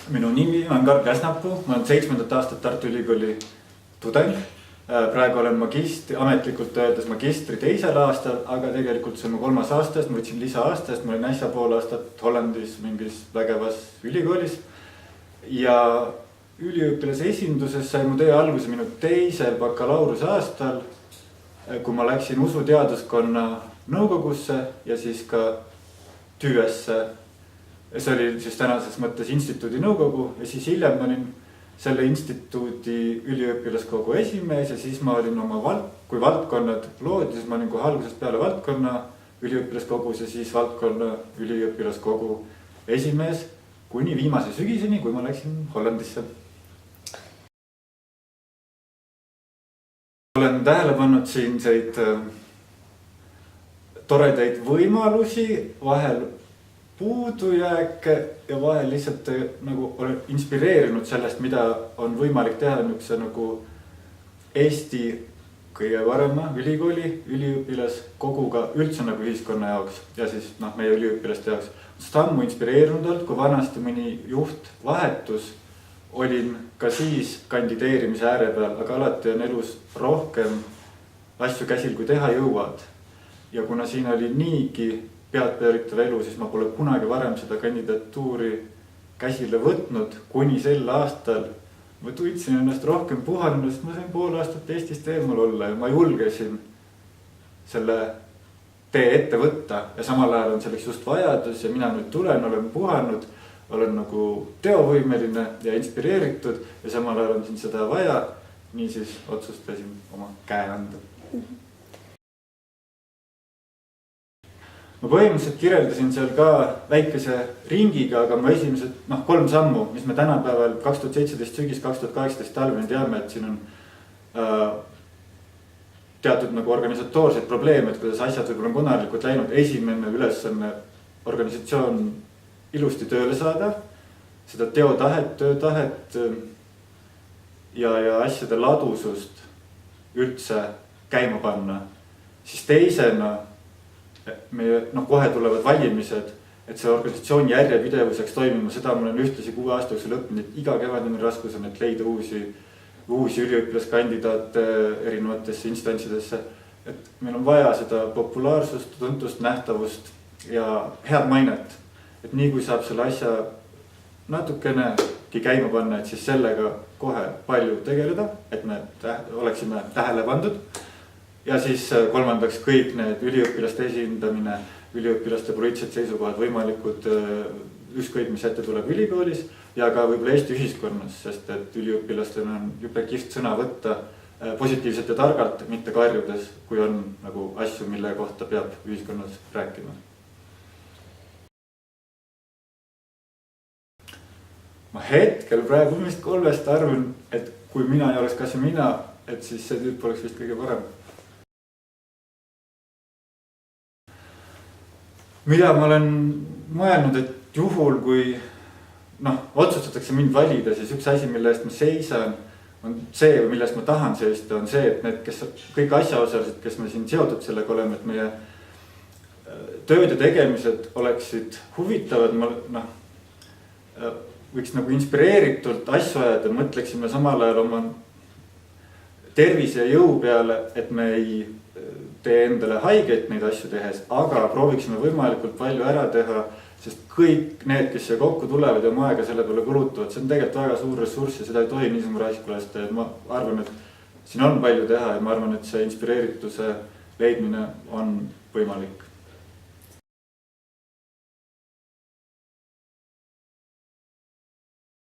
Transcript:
Minu nimi on Karl Käsnapuu, ma olen 7. aastat Tartu Ülikooli tudeng. Praegu olen ametlikult öeldes magistri 2. aastal, aga tegelikult see on mu 3. aasta, ma võtsin lisa-aasta, sest ma olin äsja pool aastat Hollandis mingis vägevas ülikoolis. Ja üliõpilase esinduses sai mu töö alguse minu 2. bakalaureuse aastal, kui ma läksin usuteaduskonna nõukogusse ja siis ka TÜÜesse. See oli siis tänases mõttes instituudi nõukogu ja siis hiljem ma olin selle instituudi üliõpilaskogu esimees ja siis ma olin kui valdkonnad loodi, siis ma olin kohe algusest peale valdkonna üliõpilaskogus ja siis valdkonna üliõpilaskogu esimees kuni viimase sügiseni, kui ma läksin Hollandisse. Olen tähele pannud siinseid toredaid võimalusi, vahel puudujääke ja vahel lihtsalt nagu olen inspireerinud sellest, mida on võimalik teha niisuguse nagu Eesti kõige varema ülikooli üliõpilaskoguga üldse nagu ühiskonna jaoks ja siis meie üliõpilaste jaoks. Sammu inspireerinud olnud, kui vanasti mõni juht vahetus, olin ka siis kandideerimise ääre peal, aga alati on elus rohkem asju käsil, kui teha jõuad. Ja kuna siin oli niigi peadpööritav elu, siis ma pole kunagi varem seda kandidatuuri käsile võtnud, kuni sel aastal ma tundsin ennast rohkem puhanud, sest ma sain pool aastat Eestist eemal olla ja ma julgesin selle tee ette võtta ja samal ajal on selleks just vajadus ja mina nüüd tulen, olen puhanud, olen nagu teovõimeline ja inspireeritud ja samal ajal on siin seda vaja, niisiis otsustasin oma käe anda. Ma põhimõtteliselt kirjeldasin seal ka väikese ringiga, aga ma esimesed 3 sammu, mis me tänapäeval 2017 sügis, 2018 talveni teame, et siin on teatud nagu organisatoorsed probleeme, et kuidas asjad võib-olla on konarlikult läinud. Esimene ülesanne organisatsioon ilusti tööle saada, seda teotahet, töötahet ja asjade ladusust üldse käima panna. Siis teisena meie kohe tulevad valimised, et see organisatsioon järjepidevuseks toimima, seda ma olen ühtlasi 6 aasta jooksul õppinud, et iga kevadine raskus on, et leida uusi üliõpilaskandidaate erinevatesse instantsidesse. Et meil on vaja seda populaarsust, tuntust, nähtavust ja head mainet. Et nii kui saab selle asja natukenegi käima panna, et siis sellega kohe palju tegeleda, et me oleksime tähele pandud. Ja siis kolmandaks kõik need üliõpilaste esindamine, üliõpilaste poliitilised seisukohad võimalikud ükskõik mis ette tuleb ülikoolis ja ka võib-olla Eesti ühiskonnas, sest et üliõpilastel on jube kihvt sõna võtta positiivselt ja targalt, mitte karjudes, kui on nagu asju, mille kohta peab ühiskonnas rääkima. Ma hetkel praegu vist 3 arvan, et kui mina ei oleks kas mina, et siis see tüüp oleks vist kõige parem. Mida ma olen mõelnud, et juhul kui otsustatakse mind valida, siis üks asi, mille eest ma seisan, on see, millest ma tahan seista, on see, et need, kes kõik asjaosalised, kes me siin seotud sellega oleme, et meie tööd ja tegemised oleksid huvitavad, võiks nagu inspireeritult asju ajada, mõtleksime samal ajal oma tervise ja jõu peale, et me ei tee endale haiget neid asju tehes, aga prooviksime võimalikult palju ära teha, sest kõik need, kes siia kokku tulevad ja oma aega selle peale kulutavad, see on tegelikult väga suur ressurss ja seda ei tohi niisama raisku lasta. Ma arvan, et siin on palju teha ja ma arvan, et see inspireerituse leidmine on võimalik.